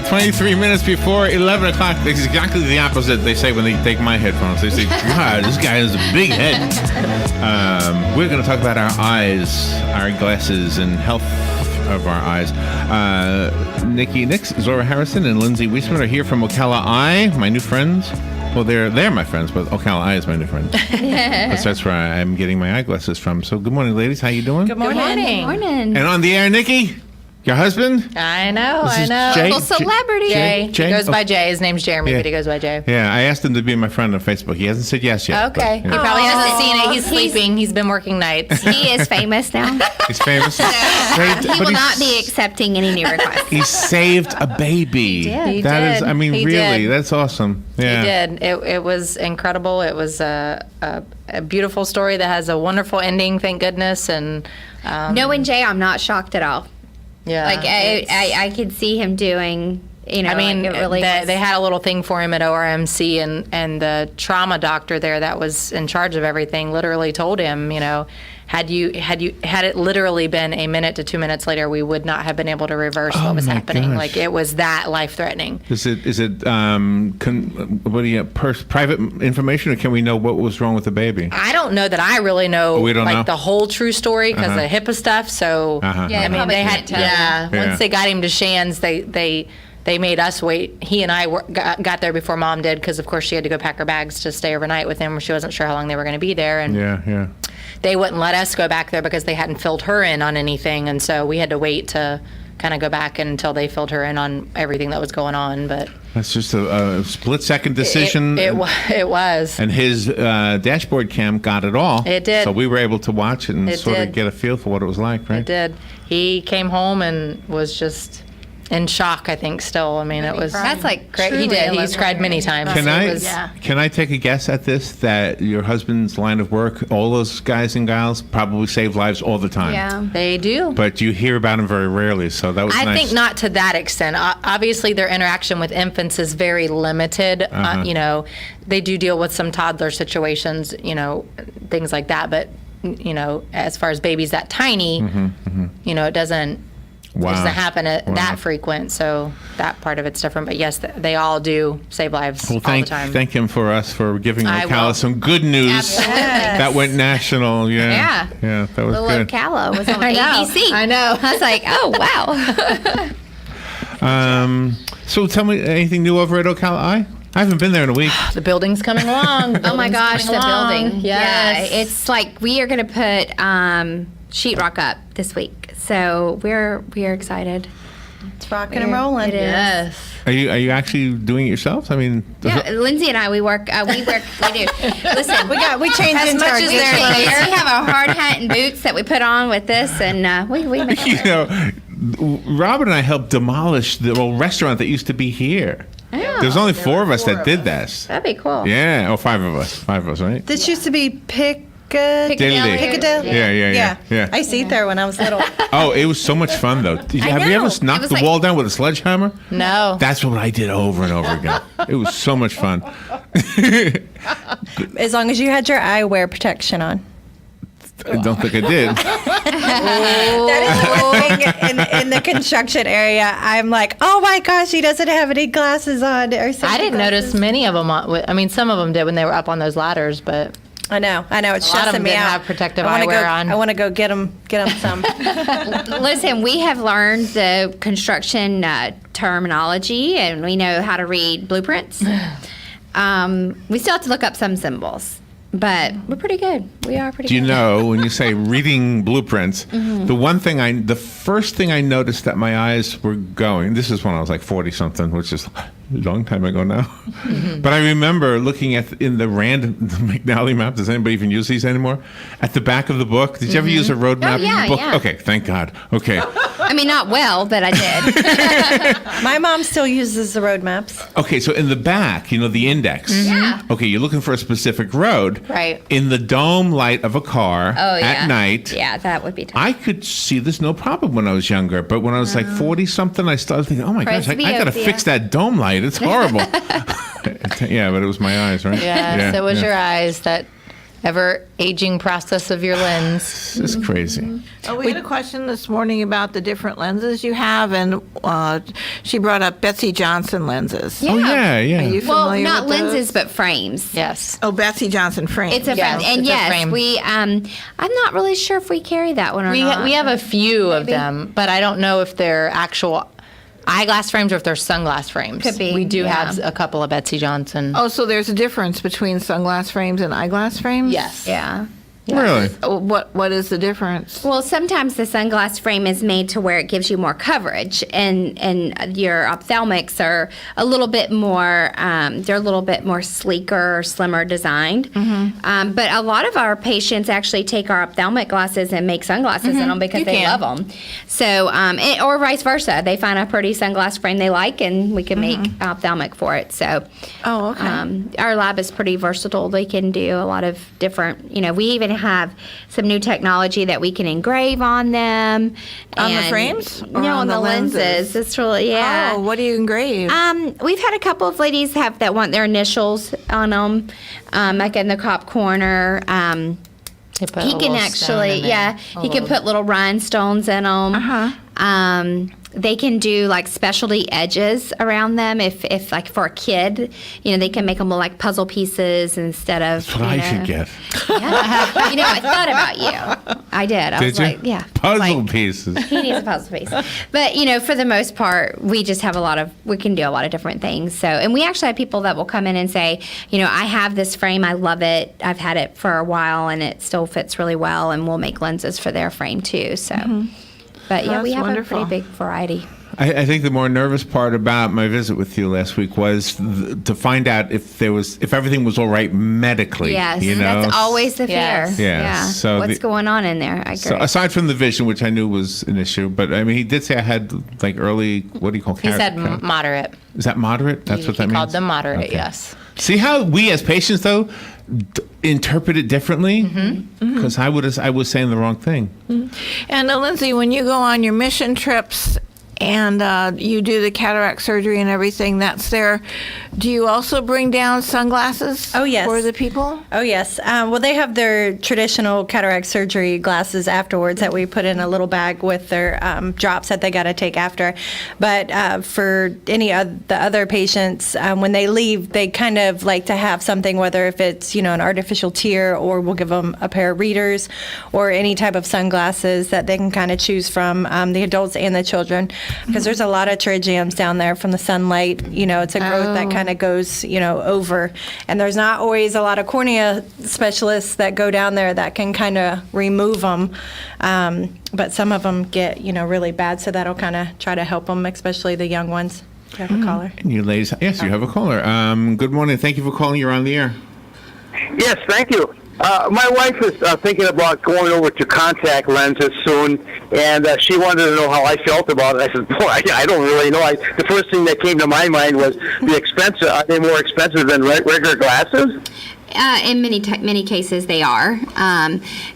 23 minutes before 11 o'clock. It's exactly the opposite they say when they take my headphones. They say, God, this guy has a big head. We're going to talk about our eyes, our glasses, and health of our eyes. Nikki Nix, Zora Harrison, and Lindsey Wiesman are here from Ocala Eye, my new friends. Well, they're my friends, but Ocala Eye is my new friend. That's where I'm getting my eyeglasses from. So good morning, ladies. How you doing? Good morning. Good morning. And on the air, Nikki, your husband? I know. Jay? Local celebrity. Jay. Jay? He goes by Oh. Jay. His name's Jeremy, Yeah. but he goes by Jay. Yeah, I asked him to be my friend on Facebook. He hasn't said yes yet. Okay. But, He yeah. probably hasn't seen it. He's sleeping. He's been working nights. He is famous now. He's famous. He will not be accepting any new requests. He saved a baby. He That is, did. I mean, He really, did. that's awesome. Yeah. He did. It was incredible. It was a beautiful story that has a wonderful ending, thank goodness. And Knowing Jay, I'm not shocked at all. yeah, Like I could see him doing. You know, I mean, like it really was. they had a little thing for him at ORMC, and the trauma doctor there that was in charge of everything literally told him, you know, had it literally been a minute to 2 minutes later, we would not have been able to reverse what was my happening. gosh. Like it was that life threatening. Is it private information, or can we know what was wrong with the baby? I don't know that I really know We don't know? the whole true story because of HIPAA stuff. So Yeah, I mean, probably they had can't tell. yeah. Yeah. Once they got him to Shands, they made us wait. He and I got there before Mom did because, of course, she had to go pack her bags to stay overnight with him. She wasn't sure how long they were going to be there, and Yeah. they wouldn't let us go back there because they hadn't filled her in on anything, and so we had to wait to kind of go back until they filled her in on everything that was going on. But That's just a split-second decision. it was. And his dashboard cam got it all. It did. So we were able to watch it and It sort of did. get a feel for what it was like, right? It did. He came home and was just in shock, I think, still. I mean, it was That's like great. He truly did. a He's cried many times. Can It I was- can I take a guess at this, that your husband's line of work, all those guys and gals probably save lives all the time? Yeah. They do. But you hear about them very rarely, so that was I nice. think not to that extent. Obviously, their interaction with infants is very limited. You know, they do deal with some toddler situations, you know, things like that. But, you know, as far as babies that tiny, you know, it doesn't happen that frequent. So that part of it's different. But yes, they all do save lives Well, all the time. thank him for us for giving I Ocala will. some good news. Absolutely. That went national. Yeah. Yeah, that was Little good. Ocala was on I know. ABC. I know. I was like, oh wow. So tell me, anything new over at Ocala Eye? I haven't been there in a week. The building's coming along. Oh my gosh, the building. Yes. Yeah, it's like we are going to put sheetrock up this week, so we're excited. It's rocking and rolling. It is. Yes. Are you actually doing it yourselves? I mean, Yeah, Lindsey and I, we work. We do. Listen, We changed As into much our as good they're clothes. there. we have a hard hat and boots that we put on with this, and we make you it work. know, Robin and I helped demolish the old restaurant that used to be here. There's only four of us that did this. That'd be cool. Yeah, five of us, right? This used to be Piccadilly. Piccadilly. Yeah. I used to eat there when I was little. Oh, it was so much fun though. Have you know. ever It knocked was the like- wall down with a sledgehammer? No. That's what I did over and over again. It was so much fun. As long as you had your eyewear protection on. I don't think I did. That is one thing in the construction area. I'm like, oh my gosh, he doesn't have any glasses on. Or I didn't notice many of them. I mean, some of them did when they were up on those ladders, but I know. It's a lot of stressing them me didn't out. have protective I wanna eyewear go, on. I want to go get them some. Listen, we have learned the construction terminology, and we know how to read blueprints. We still have to look up some symbols, but we're pretty good. We are pretty Do you good. know when you say reading blueprints, the first thing I noticed that my eyes were going, this is when I was like 40 something, which is a long time ago now. But I remember looking in the McNally map. Does anybody even use these anymore? At the back of the book. Did you ever use a road map yeah, book? yeah. Okay, thank God. Okay. I mean, not well, but I did. My mom still uses the road maps. Okay, so in the back, the index. Yeah. Okay, you're looking for a specific road. Right. In the dome light of a car Oh, yeah. at night. Yeah, that would be tough. I could see this no problem when I was younger, but when I was like 40 something, I started thinking, oh my gosh, I got to Presbyopia. fix that dome light. It's horrible. Yeah, but it was my eyes, right? yes, it was yeah. your eyes that ever-aging process of your lens. It's crazy. We had a question this morning about the different lenses you have, and she brought up Betsy Johnson lenses. Oh, yeah, yeah. Are you Well, familiar not with those? lenses, but frames. Yes. Oh, Betsy Johnson frame. It's a Yes, frame. And it's a yes, frame. we, I'm not really sure if we carry that one or We not. have a few of Maybe. them, but I don't know if they're actual eyeglass frames or if they're sunglass frames. Could be, We do yeah. have a couple of Betsy Johnson. Oh, so there's a difference between sunglass frames and eyeglass frames? Yes. Yeah. Really? Oh, what is the difference? Well, sometimes the sunglass frame is made to where it gives you more coverage, and your ophthalmics are a little bit more. They're a little bit more sleeker, slimmer designed. But a lot of our patients actually take our ophthalmic glasses and make sunglasses in them because You they can. love them. So, or vice versa, they find a pretty sunglass frame they like, and we can make ophthalmic for it. So, Oh, okay. our lab is pretty versatile. They can do a lot of different. We even have some new technology that we can engrave on them. On the and- frames? Or No, on on the the lenses. lenses? It's really, yeah. Oh, what do you engrave? We've had a couple of ladies have that want their initials on them, like in the top corner. They put He a can little stone actually, in there. yeah, he can put little rhinestones in them. They can do like specialty edges around them. If like for a kid, they can make them look like puzzle pieces instead of. That's what I should get. Yeah. I thought about you. I did. I Did was you? like, yeah. Puzzle Like, pieces. he needs a puzzle piece. But, for the most part, we just have we can do a lot of different things. So, and we actually have people that will come in and say, I have this frame, I love it, I've had it for a while, and it still fits really well, and we'll make lenses for their frame too. So, but yeah, we That's have wonderful. a pretty big variety. I think the more nervous part about my visit with you last week was to find out if everything was all right medically. Yes, you know? that's always the fear. Yes. Yeah, Yeah. so What's the- going on in there? I agree. So aside from the vision, which I knew was an issue, but I mean, he did say I had like early. What do you call? He said cataract? moderate. Is that moderate? That's what He that means. called them moderate, Okay. yes. See how we as patients though interpret it differently because I was saying the wrong thing. And Lindsay, when you go on your mission trips and you do the cataract surgery and everything that's there, do you also bring down sunglasses Oh, yes. for the people? Oh, yes. Well, they have their traditional cataract surgery glasses afterwards that we put in a little bag with their drops that they got to take after. But for any of the other patients, when they leave, they kind of like to have something, whether if it's, an artificial tear, or we'll give them a pair of readers or any type of sunglasses that they can kind of choose from, the adults and the children. Because there's a lot of pterygiums down there from the sunlight. It's a growth that kind of goes, over. And there's not always a lot of cornea specialists that go down there that can kind of remove them. But some of them get, really bad. So that'll kind of try to help them, especially the young ones. Do you have a caller? And you ladies, yes, you have a caller. Good morning. Thank you for calling. You're on the air. Yes, thank you. My wife is thinking about going over to contact lenses soon, and she wanted to know how I felt about it. I said, boy, I don't really know. The first thing that came to my mind was the expense. Are they more expensive than regular glasses? In many cases, they are.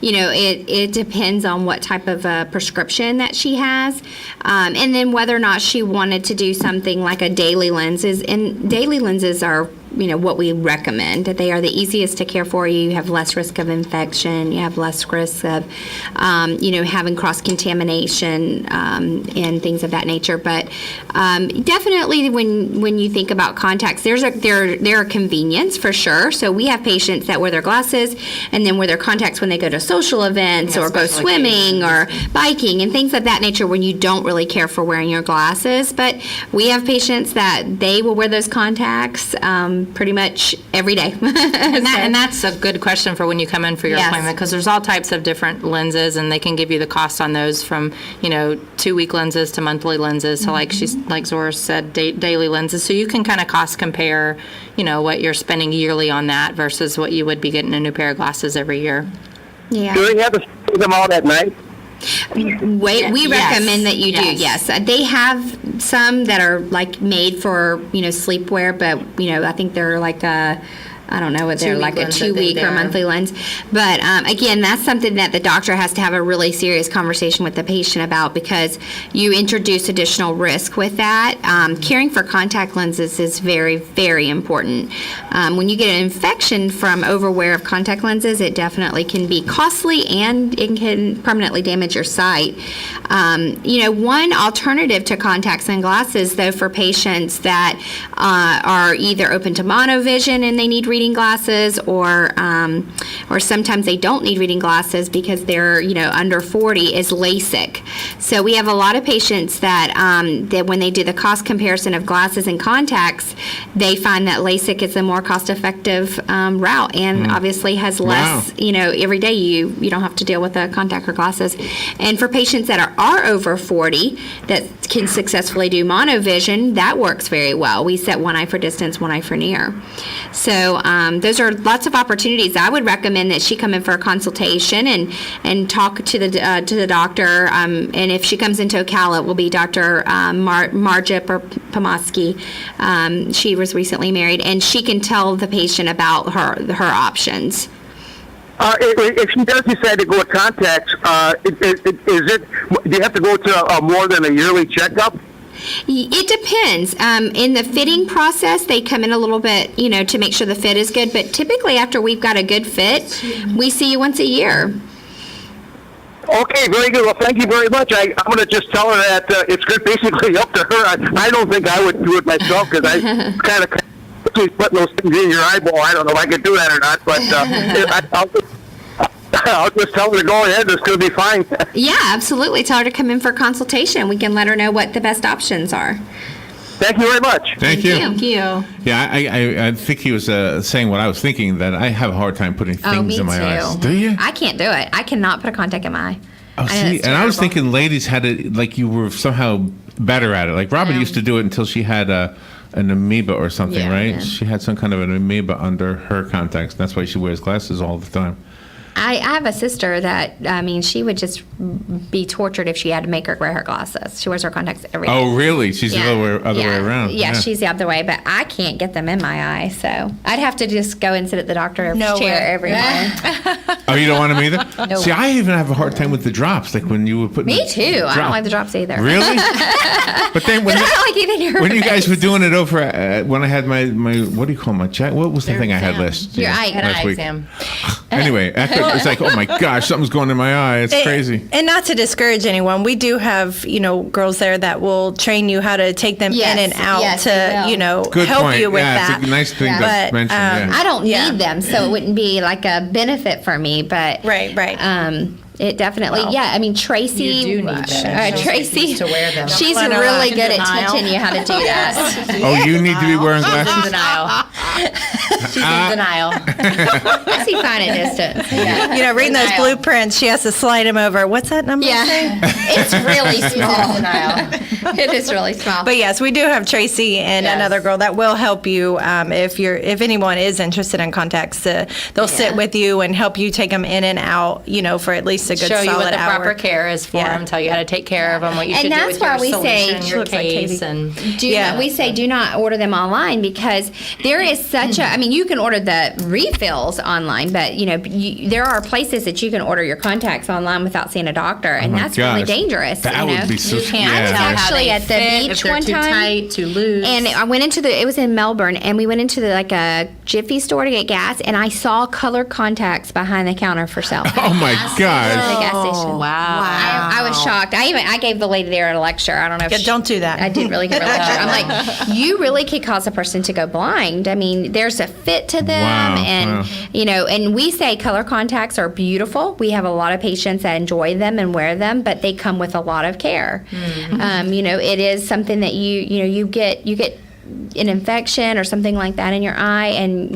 It depends on what type of prescription that she has, and then whether or not she wanted to do something like a daily lenses. And daily lenses are, what we recommend. They are the easiest to care for. You have less risk of infection. You have less risk of, having cross contamination and things of that nature. But definitely, when you think about contacts, they're a convenience for sure. So we have patients that wear their glasses and then wear their contacts when they go to social events or go swimming or biking and things of that nature when you don't really care for wearing your glasses. But we have patients that they will wear those contacts pretty much every day. And that's a good question for when you come in for your Yes. appointment, because there's all types of different lenses, and they can give you the cost on those from 2-week lenses to monthly lenses. So like Zora said, daily lenses. So you can kind of cost compare, what you're spending yearly on that versus what you would be getting a new pair of glasses every year. Yeah. Do they have to take them out at night? We Yes. recommend that you do. Yes, they have some that are like made for sleepwear, but I think they're like I don't know what they're 2-week like, a lens that 2-week or they're- monthly lens. But again, that's something that the doctor has to have a really serious conversation with the patient about, because you introduce additional risk with that. Caring for contact lenses is very, very important. When you get an infection from overwear of contact lenses, it definitely can be costly and it can permanently damage your sight. One alternative to contacts and glasses, though, for patients that are either open to monovision and they need reading glasses, or sometimes they don't need reading glasses because they're under 40, is LASIK. So we have a lot of patients that when they do the cost comparison of glasses and contacts, they find that LASIK is a more cost-effective route, and obviously has less. Wow. Every day you don't have to deal with a contact or glasses. And for patients that are over 40 that can successfully do monovision, that works very well. We set one eye for distance, one eye for near. So those are lots of opportunities. I would recommend that she come in for a consultation and talk to the doctor. And if she comes into Ocala, it will be Dr. Marjip or Pomaski. She was recently married, and she can tell the patient about her options. If she does decide to go with contacts, do you have to go to more than a yearly checkup? It depends. In the fitting process, they come in a little bit, to make sure the fit is good. But typically, after we've got a good fit, we see you once a year. Okay, very good. Well, thank you very much. I'm going to just tell her that it's good, basically up to her. I don't think I would do it myself, because I kind of putting those things in your eyeball. I don't know if I can do that or not, but I'll just tell her to go ahead. It's going to be fine. Yeah, absolutely. Tell her to come in for a consultation. We can let her know what the best options are. Thank you very much. Thank you. Thank you. Yeah, I think he was saying what I was thinking, that I have a hard time putting things me in my too. eyes. Do you? I can't do it. I cannot put a contact in my eye. Oh, I know see, that's and I was terrible. thinking ladies had it, like you were somehow better at it. Like Robin used to do it until she had an amoeba or something, Yeah, right? yeah. She had some kind of an amoeba under her contacts. That's why she wears glasses all the time. I have a sister that, she would just be tortured if she had to make her wear her glasses. She wears her contacts every day. Oh, really? She's the other way around. Yeah, she's the other way, but I can't get them in my eye, so I'd have to just go and sit at the doctor's chair every morning. Oh, you don't want them either? No. See, I even have a hard time with the drops, like when you were putting Me too. I don't like the drops either. Really? But then when, I don't like even your when you guys face. were doing it over, when I had my what do you call my check? What was the thing I had last Your eye last week? exam. Anyway, it's like, oh my gosh, something's going in my eye. It's crazy. And not to discourage anyone, we do have, girls there that will train you how to take them Yes, in and out yes, they will. Good help point. you with yeah, that. it's a nice thing to But, mention. I don't Yeah. need them, so it wouldn't be like a benefit for me, but Right. it definitely, Tracy. You do need them. Tracy She's to wear them. She's Don't let her really in good at denial. teaching you how to do that. Oh, you need to be wearing She's in glasses? denial. She's in denial. I see fine at distance. Yeah. Reading those Denial. blueprints, she has to slide them over. What's that number say? It's really She's in small. denial. It is really small. But yes, we do have Tracy and Yes. another girl that will help you if anyone is interested in contacts. They'll sit with you and help you take them in and out, for at least a good Show you solid what the hour. proper care is for Yeah. them, tell you how to take care of them, what you And should do that's with why your we say- solution, She your looks like case, Katie. and We say do not order them online, because there is such a, you can order the refills online, but there are places that you can order your contacts online without seeing a doctor, and Oh my that's really gosh. dangerous. That would be so you can't yeah. tell how Actually they at the fit, beach if they're one too time, tight, too loose. And I went into it was in Melbourne, and we went into like a Jiffy store to get gas, and I saw colored contacts behind the counter for sale. Oh my At the gosh. gas station. wow. I was shocked. I gave the lady there a lecture. I don't know if Yeah, she- don't do that. I did really give her a lecture. I'm like, you really could cause a person to go blind. There's a fit to them, Wow, and wow. and we say color contacts are beautiful. We have a lot of patients that enjoy them and wear them, but they come with a lot of care. It is something that you get an infection or something like that in your eye, and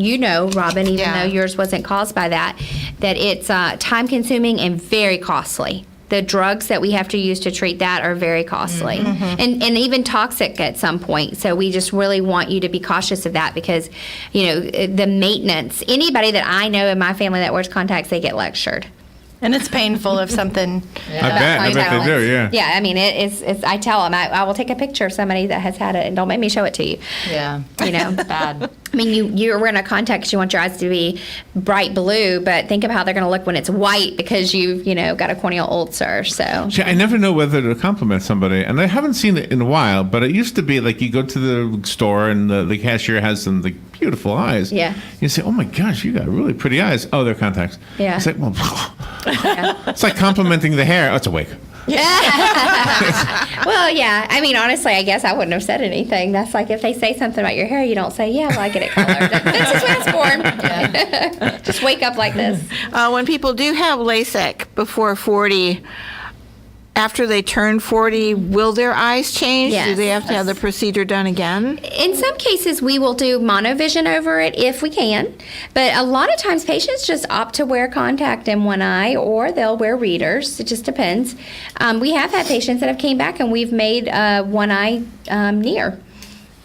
Robin, even though yours wasn't caused by that it's time consuming and very costly. The drugs that we have to use to treat that are very costly and even toxic at some point. So we just really want you to be cautious of that, because, the maintenance, anybody that I know in my family that wears contacts, they get lectured. And it's painful if something. I bet they do, yeah. Yeah, it's I tell them, I will take a picture of somebody that has had it, and don't make me show it to you. Yeah. You know. Bad. I mean, you're wearing a contact because you want your eyes to be bright blue, but think of how they're going to look when it's white because you've, got a corneal ulcer. So See, I never know whether to compliment somebody, and I haven't seen it in a while, but it used to be like you go to the store and the cashier has some beautiful eyes. Yeah. You say, oh my gosh, you got really pretty eyes. Oh, they're contacts. Yeah. It's like, well, it's like complimenting the hair. Oh, it's a wig. well, yeah. I mean, honestly, I guess I wouldn't have said anything. That's like if they say something about your hair, you don't say, yeah, well, I get it colored. This is when it's born. Just wake up like this. When people do have LASIK before 40, after they turn 40, will their eyes change? Yes. Do they have to have the procedure done again? In some cases, we will do monovision over it if we can. But a lot of times, patients just opt to wear contact in one eye, or they'll wear readers. It just depends. We have had patients that have came back, and we've made one eye near.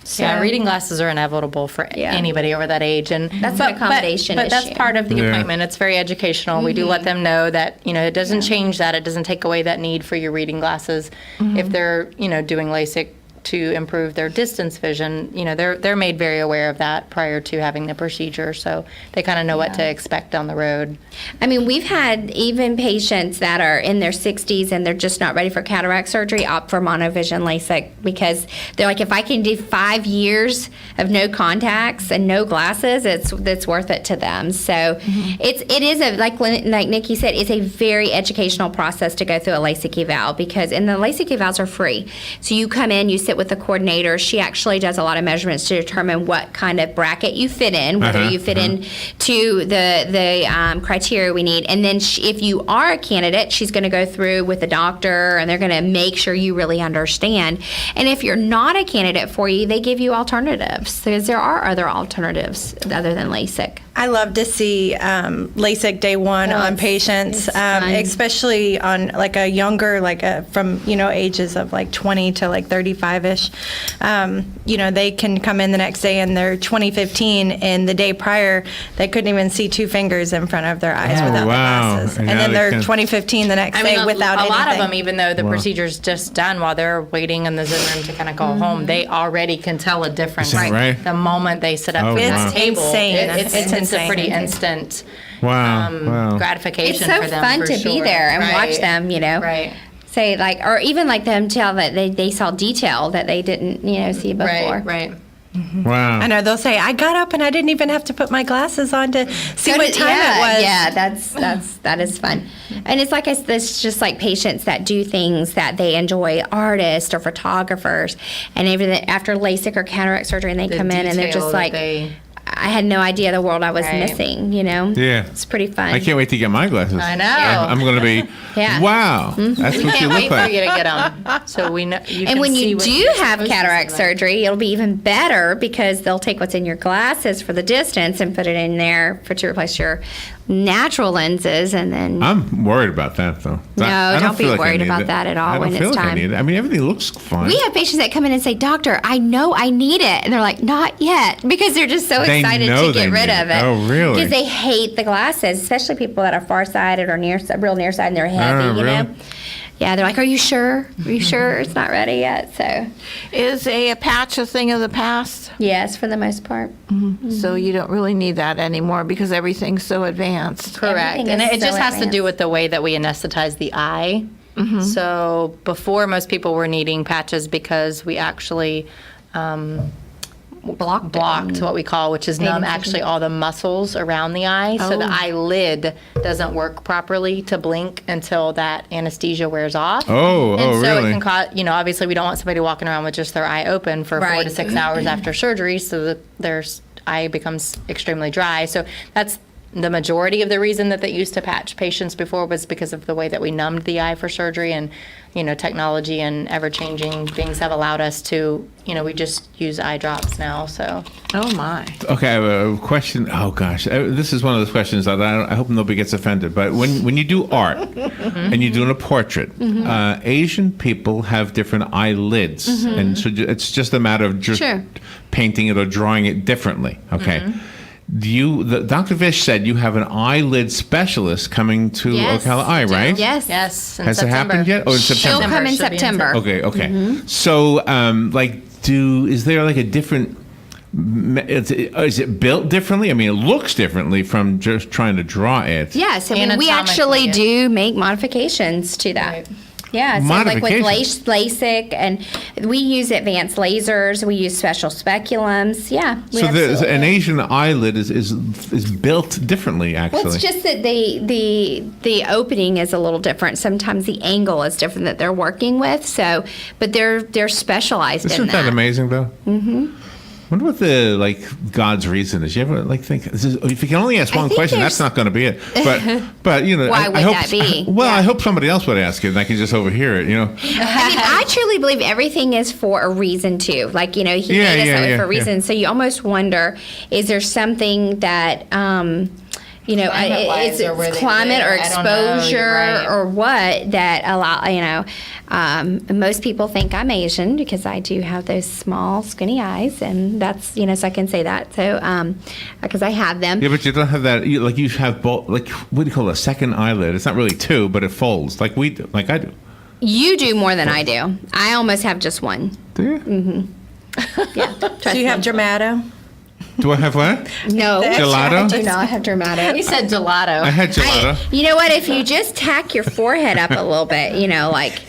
So, Yeah, reading glasses are inevitable for anybody over that age, and That's an accommodation But that's issue. part of the Yeah. appointment. It's very educational. We do let them know that it doesn't change that. It doesn't take away that need for your reading glasses. If they're doing LASIK to improve their distance vision, they're made very aware of that prior to having the procedure, so they kind of know what to expect down the road. I mean, we've had even patients that are in their 60s and they're just not ready for cataract surgery opt for monovision LASIK because they're like, if I can do 5 years of no contacts and no glasses, it's worth it to them. So it is like Nikki said, it's a very educational process to go through a LASIK eval and the LASIK evals are free. So you come in, you sit with the coordinator. She actually does a lot of measurements to determine what kind of bracket you fit in, whether you fit in to the criteria we need. And then if you are a candidate, she's going to go through with the doctor and they're going to make sure you really understand. And if you're not a candidate for you, they give you alternatives because there are other alternatives other than LASIK. I love to see LASIK day one on patients, especially on like a younger, from ages of 20 to 35ish. They can come in the next day and they're 2015, and the day prior they couldn't even see 2 fingers in front of their eyes Oh, without wow. the glasses, And and now then they they're can- 2015 the next day without a anything. lot of them, even though the procedure's just done, while they're waiting in the Zoom room to kind of go home, they already can tell a difference. Is that right? The moment they sit up Oh, from wow. the table, insane. It's It's a insane. pretty instant Wow. gratification. It's so for them, fun for to be sure. there and watch them, Right. say or even them tell that they saw detail that they didn't, see before. Right. Wow. I know they'll say, "I got up and I didn't even have to put my glasses on to see what time it was." Yeah, that is fun. And it's it's just like patients that do things that they enjoy, artists or photographers, and after LASIK or cataract surgery, and they come in and they're just like, I had no idea the world I was missing, Yeah. It's pretty fun. I can't wait to get my glasses. I know. I'm going to be, Yeah. wow, that's what you Can't look wait for like. you to get them, so we know. And when you do have cataract surgery, it'll be even better because they'll take what's in your glasses for the distance and put it in there to replace your natural lenses, and then I'm worried about that, though. No, I don't be feel like I worried need about it. that at all I don't when feel it's like I time. need it. I mean, everything looks fine. we have patients that come in and say, "Doctor, I know I need it," and they're like, "Not yet," because they're just so They excited know to they get rid need of it. it. Oh, really? Because they hate the glasses, especially people that are farsighted or real nearsighted, and they're heavy. Oh, You really? know. Yeah, they're like, "Are you sure? Are you sure it's not ready yet?" So, Is a patch a thing of the past? yes, for the most part. So you don't really need that anymore because everything's so advanced. Correct. Everything And is it just so has to do advanced. with the way that we anesthetize the eye. So before, most people were needing patches because we actually blocked what we call, which is numb actually all the muscles around the eye. So the eyelid doesn't work properly to blink until that anesthesia wears off. Oh, And oh, so really? it can cause, obviously we don't want somebody walking around with just their eye open for 4 to Right. 6 hours after surgery, so their eye becomes extremely dry. So that's the majority of the reason that they used to patch patients before, was because of the way that we numbed the eye for surgery. And technology and ever-changing things have allowed us to, we just use eye drops now. So Oh my. Okay, I have a question. Oh gosh, this is one of those questions that I hope nobody gets offended. But when you do art and you're doing a portrait, Asian people have different eyelids, and so it's just a matter of just Sure. painting it or drawing it differently. Okay. Dr. Vish said you have an eyelid specialist coming to Yes. Ocala Eye, right? Yes. yes, in Has it September. happened yet? Oh, in She'll September. come in She'll be in September. Okay. So, is there like a different Is it built differently? I mean, it looks differently from just trying to draw it. Yes, I mean, we actually do make modifications to that. Right. Yeah, so like with Modifications? LASIK, and we use advanced lasers. We use special speculums. Yeah. So an Asian eyelid is built differently, actually. Well, it's just that the opening is a little different. Sometimes the angle is different that they're working with. So, but they're specialized in Isn't that amazing, though? Mm-hmm. I wonder what the God's reason is. You ever think if you can only ask one question, that's not going to be it. But Why would I hope, that be? Well, Yeah. I hope somebody else would ask it, and I can just overhear it. I mean, I truly believe everything is for a reason too. Like, he made us that way for a reason. Yeah. So you almost wonder, is there something that, Climate-wise, is or where it they climate live, or I don't know, exposure you're right. or what that most people think I'm Asian because I do have those small, skinny eyes, and that's, so I can say that. So, because I have them. Yeah, but you don't have that. You have both. Like, what do you call it? A second eyelid? It's not really two, but it folds like we do. Like I do. You do more than I do. I almost have just one. Do you? Mm-hmm. Yeah. Do you have Dramato? Do I have what? No. Gelato? I do not have Dramato. He said gelato. I had gelato. You know what? If you just tack your forehead up a little bit, like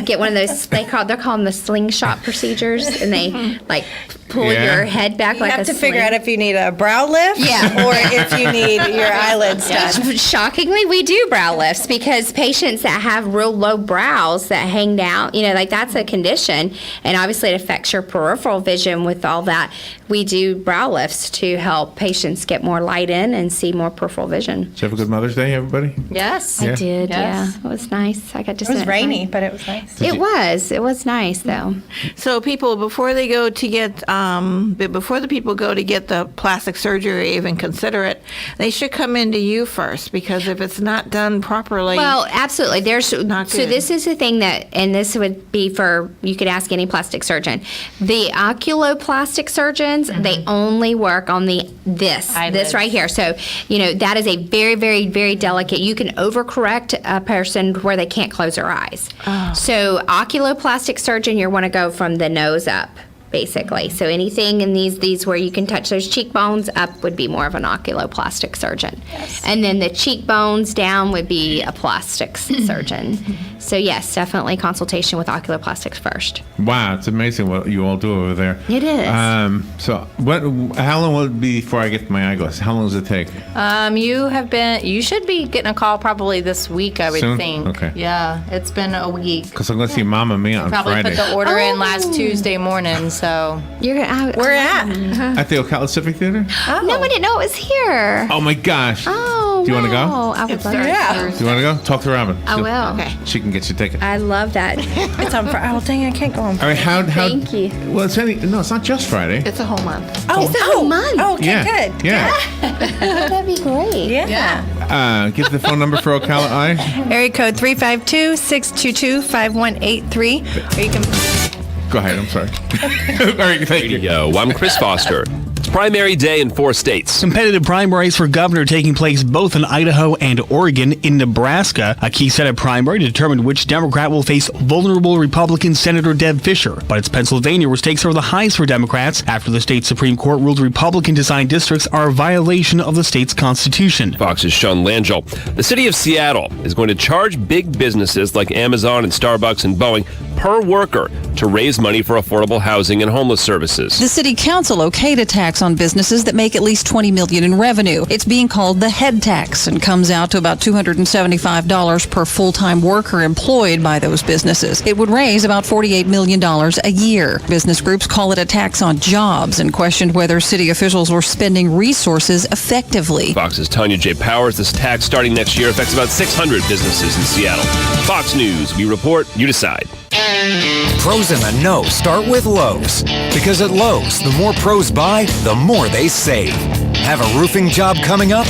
get one of those. They're called them the slingshot procedures, and they like pull Yeah. your head back You like have a to figure sling. out if you need a brow lift, Yeah. or if you need your eyelids done. Shockingly, we do brow lifts because patients that have real low brows that hang down, that's a condition, and obviously it affects your peripheral vision with all that. We do brow lifts to help patients get more light in and see more peripheral vision. Did you have a good Mother's Day, everybody? Yes. Yeah. I did, Yes. yeah. It was nice. I got to It was sit rainy, but it was nice. It was. It was nice, though. So people, before they go to get, before the people go to get the plastic surgery or even consider it, they should come into you first, because if it's not done properly. Well, absolutely. Not So good. this is the thing and this would be you could ask any plastic surgeon. The oculoplastic surgeons, they only work on this Eyelids. right here. So, that is a very, very, very delicate. You can overcorrect a person where they can't close their eyes. So oculoplastic surgeon, you want to go from the nose up, basically. So anything in these where you can touch those cheekbones up would be more of an oculoplastic surgeon. And then the cheekbones down would be a plastics surgeon. So yes, definitely consultation with oculoplastics first. Wow, it's amazing what you all do over there. It is. So, how long will it be before I get my eyeglasses? How long does it take? You should be getting a call probably this week, I would Soon? think. Okay. Yeah, it's been a week. Because I'm going to see Mamma Mia on Probably Friday. put the order in Oh. last Tuesday morning, so. You're Where at? At the Ocala Civic Theater? No, I didn't know it was here. Oh my gosh. Oh, Do you want to go? wow. I would love Yeah. Do you want to go? Talk to Robin. I will. Okay. She can get you a ticket. I love that. It's on Friday. Oh, dang, I can't go on All right, how? Thank you. Well, it's not just Friday. It's a whole month. Oh, It's a whole month. Oh, okay, yeah. good. Yeah. That'd be great. Yeah. Give the phone number for Ocala Eye. Area code 352-622-5183. Or you can. Go ahead. I'm sorry. All right, thank you. Yo, I'm Chris Foster. It's primary day in 4 states. Competitive primaries for governor taking place both in Idaho and Oregon. In Nebraska, a key Senate primary to determine which Democrat will face vulnerable Republican Senator Deb Fischer. But it's Pennsylvania where stakes are the highest for Democrats after the state Supreme Court ruled Republican-designed districts are a violation of the state's constitution. Fox's Sean Langell. The city of Seattle is going to charge big businesses like Amazon and Starbucks and Boeing per worker to raise money for affordable housing and homeless services. The city council okayed a tax on businesses that make at least $20 million in revenue. It's being called the head tax and comes out to about $275 per full-time worker employed by those businesses. It would raise about $48 million a year. Business groups call it a tax on jobs and questioned whether city officials were spending resources effectively. Fox's Tanya J. Powers. This tax starting next year affects about 600 businesses in Seattle. Fox News. We report, you decide. Pros in the know start with Lowe's. Because at Lowe's, the more pros buy, the more they save. Have a roofing job coming up?